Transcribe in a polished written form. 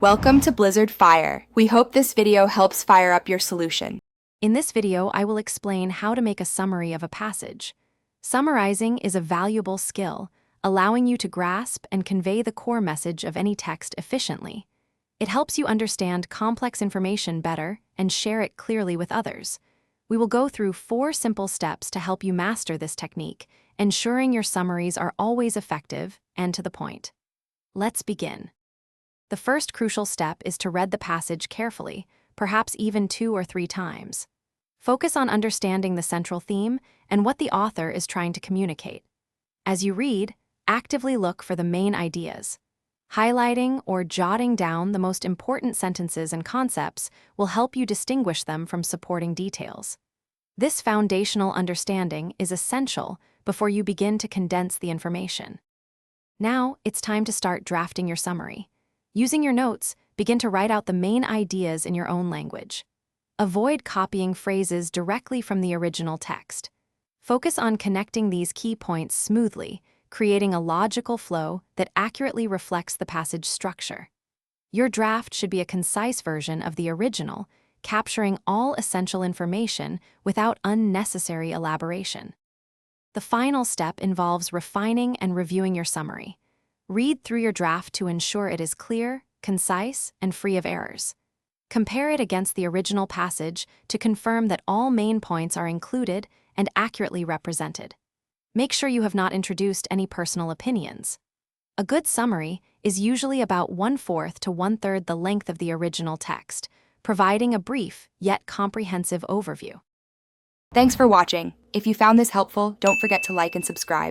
Welcome to Blizzard Fire. We hope this video helps fire up your solution. In this video, I will explain how to make a summary of a passage. Summarizing is a valuable skill, allowing you to grasp and convey the core message of any text efficiently. It helps you understand complex information better and share it clearly with others. We will go through 4 simple steps to help you master this technique, ensuring your summaries are always effective and to the point. Let's begin. The first crucial step is to read the passage carefully, perhaps even 2 or 3 times. Focus on understanding the central theme and what the author is trying to communicate. As you read, actively look for the main ideas. Highlighting or jotting down the most important sentences and concepts will help you distinguish them from supporting details. This foundational understanding is essential before you begin to condense the information. Now, it's time to start drafting your summary. Using your notes, begin to write out the main ideas in your own language. Avoid copying phrases directly from the original text. Focus on connecting these key points smoothly, creating a logical flow that accurately reflects the passage structure. Your draft should be a concise version of the original, capturing all essential information without unnecessary elaboration. The final step involves refining and reviewing your summary. Read through your draft to ensure it is clear, concise, and free of errors. Compare it against the original passage to confirm that all main points are included and accurately represented. Make sure you have not introduced any personal opinions. A good summary is usually about 1/4 to 1/3 the length of the original text, providing a brief yet comprehensive overview. Thanks for watching. If you found this helpful, don't forget to like and subscribe.